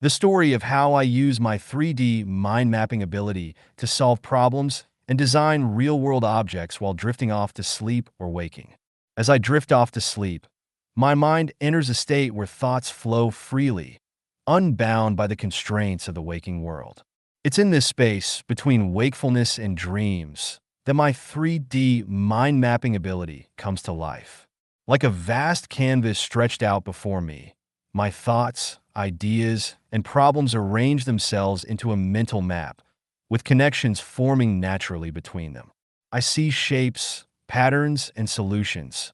the story of how I use my 3D mind mapping ability to solve problems and design real-world objects while drifting off to sleep or waking. As I drift off to sleep, my mind enters a state where thoughts flow freely, unbound by the constraints of the waking world. It's in this space, between wakefulness and dreams, that my 3D mind mapping ability comes to life. Like a vast canvas stretched out before me, my thoughts, ideas, and problems arrange themselves into a mental map, with connections forming naturally between them. I see shapes, patterns, and solutions,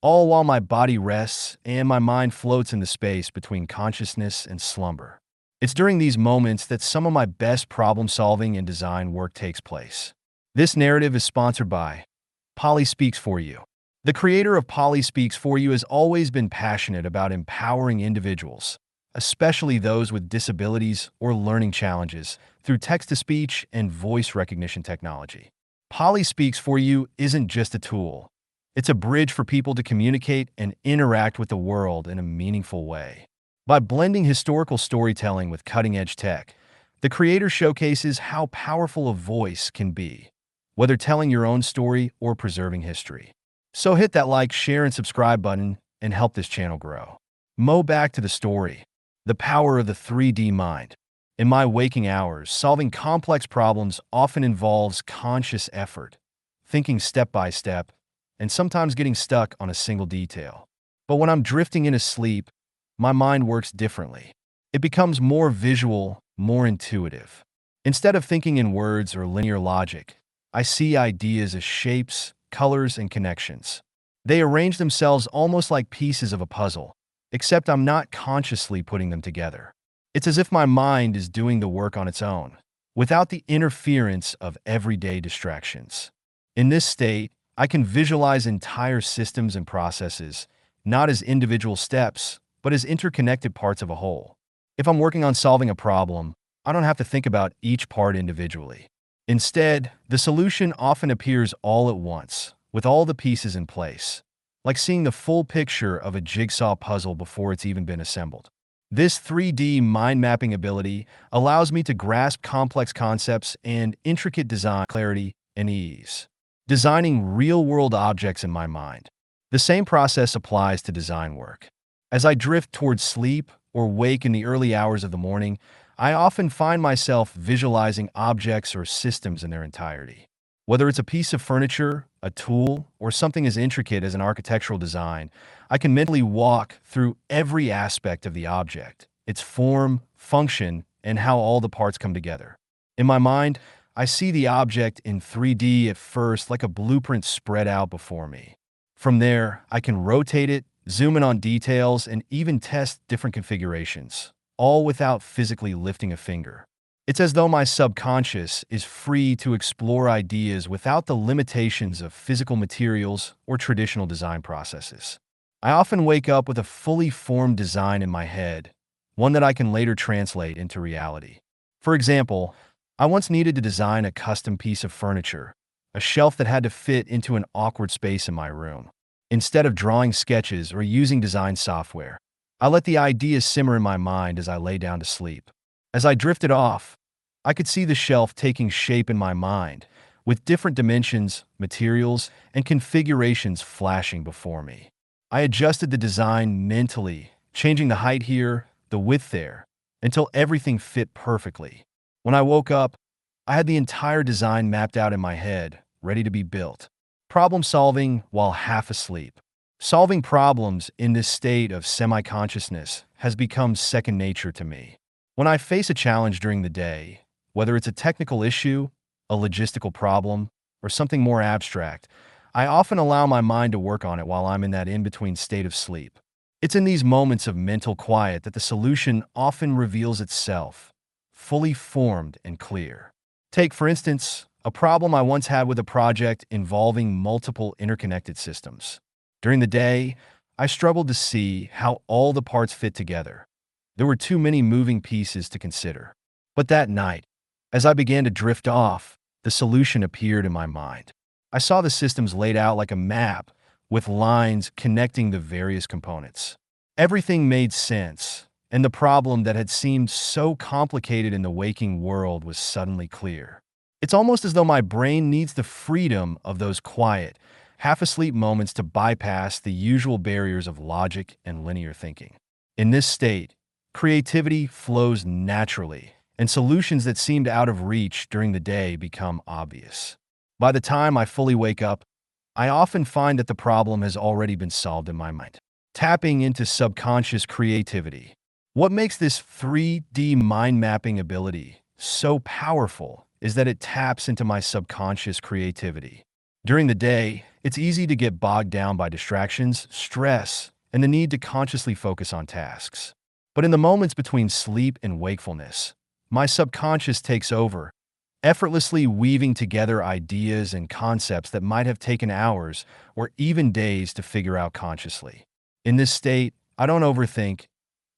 all while my body rests and my mind floats in the space between consciousness and slumber. It's during these moments that some of my best problem-solving and design work takes place. This narrative is sponsored by Polly Speaks For You. The creator of Polly Speaks For You has always been passionate about empowering individuals, especially those with disabilities or learning challenges, through text-to-speech and voice recognition technology. Polly Speaks For You isn't just a tool. It's a bridge for people to communicate and interact with the world in a meaningful way. By blending historical storytelling with cutting-edge tech, the creator showcases how powerful a voice can be, whether telling your own story or preserving history. So hit that like, share, and subscribe button and help this channel grow. Back to the story. The power of the 3D mind. In my waking hours, solving complex problems often involves conscious effort, thinking step by step, and sometimes getting stuck on a single detail. But when I'm drifting into sleep, my mind works differently. It becomes more visual, more intuitive. Instead of thinking in words or linear logic, I see ideas as shapes, colors, and connections. They arrange themselves almost like pieces of a puzzle, except I'm not consciously putting them together. It's as if my mind is doing the work on its own, without the interference of everyday distractions. In this state, I can visualize entire systems and processes, not as individual steps, but as interconnected parts of a whole. If I'm working on solving a problem, I don't have to think about each part individually. Instead, the solution often appears all at once, with all the pieces in place, like seeing the full picture of a jigsaw puzzle before it's even been assembled. This 3D mind mapping ability allows me to grasp complex concepts and intricate design clarity and ease, designing real-world objects in my mind. The same process applies to design work. As I drift towards sleep or wake in the early hours of the morning, I often find myself visualizing objects or systems in their entirety. Whether it's a piece of furniture, a tool, or something as intricate as an architectural design, I can mentally walk through every aspect of the object, its form, function, and how all the parts come together. In my mind, I see the object in 3D at first like a blueprint spread out before me. From there, I can rotate it, zoom in on details, and even test different configurations, all without physically lifting a finger. It's as though my subconscious is free to explore ideas without the limitations of physical materials or traditional design processes. I often wake up with a fully formed design in my head, one that I can later translate into reality. For example, I once needed to design a custom piece of furniture, a shelf that had to fit into an awkward space in my room. Instead of drawing sketches or using design software, I let the ideas simmer in my mind as I lay down to sleep. As I drifted off, I could see the shelf taking shape in my mind, with different dimensions, materials, and configurations flashing before me. I adjusted the design mentally, changing the height here, the width there, until everything fit perfectly. When I woke up, I had the entire design mapped out in my head, ready to be built. Problem solving while half asleep. Solving problems in this state of semi-consciousness has become second nature to me. When I face a challenge during the day, whether it's a technical issue, a logistical problem, or something more abstract, I often allow my mind to work on it while I'm in that in-between state of sleep. It's in these moments of mental quiet that the solution often reveals itself, fully formed and clear. Take, for instance, a problem I once had with a project involving multiple interconnected systems. During the day, I struggled to see how all the parts fit together. There were too many moving pieces to consider. But that night, as I began to drift off, the solution appeared in my mind. I saw the systems laid out like a map, with lines connecting the various components. Everything made sense, and the problem that had seemed so complicated in the waking world was suddenly clear. It's almost as though my brain needs the freedom of those quiet, half-asleep moments to bypass the usual barriers of logic and linear thinking. In this state, creativity flows naturally, and solutions that seemed out of reach during the day become obvious. By the time I fully wake up, I often find that the problem has already been solved in my mind. Tapping into subconscious creativity. What makes this 3D mind mapping ability so powerful is that it taps into my subconscious creativity. During the day, it's easy to get bogged down by distractions, stress, and the need to consciously focus on tasks. But in the moments between sleep and wakefulness, my subconscious takes over, effortlessly weaving together ideas and concepts that might have taken hours or even days to figure out consciously. In this state, I don't overthink,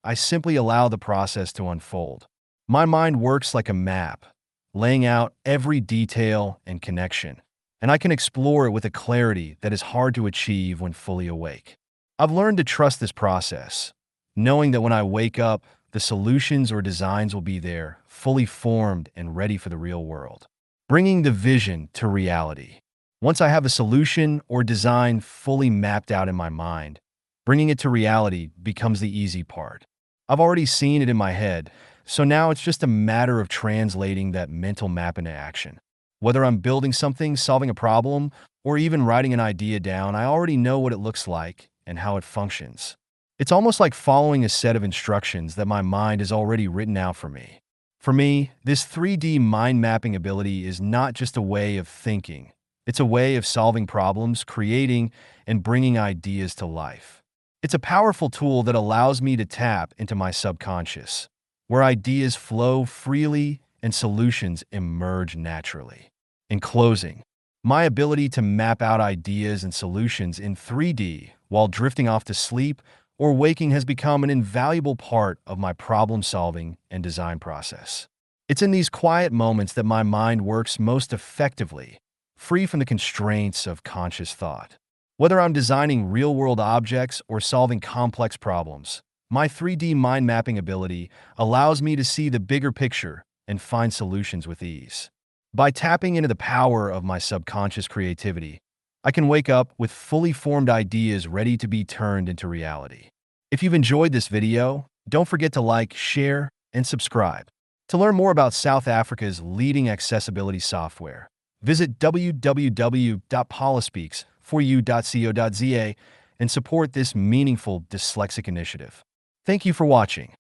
I simply allow the process to unfold. My mind works like a map, laying out every detail and connection, and I can explore it with a clarity that is hard to achieve when fully awake. I've learned to trust this process, knowing that when I wake up, the solutions or designs will be there, fully formed and ready for the real world. Bringing the vision to reality. Once I have a solution or design fully mapped out in my mind, bringing it to reality becomes the easy part. I've already seen it in my head, so now it's just a matter of translating that mental map into action. Whether I'm building something, solving a problem, or even writing an idea down, I already know what it looks like and how it functions. It's almost like following a set of instructions that my mind has already written out for me. For me, this 3D mind mapping ability is not just a way of thinking. It's a way of solving problems, creating, and bringing ideas to life. It's a powerful tool that allows me to tap into my subconscious, where ideas flow freely and solutions emerge naturally. In closing, my ability to map out ideas and solutions in 3D while drifting off to sleep or waking has become an invaluable part of my problem-solving and design process. It's in these quiet moments that my mind works most effectively, free from the constraints of conscious thought. Whether I'm designing real-world objects or solving complex problems, my 3D mind mapping ability allows me to see the bigger picture and find solutions with ease. By tapping into the power of my subconscious creativity, I can wake up with fully formed ideas ready to be turned into reality. If you've enjoyed this video, don't forget to like, share, and subscribe. To learn more about South Africa's leading accessibility software, visit www.polispeaks4u.co.za and support this meaningful dyslexic initiative. Thank you for watching.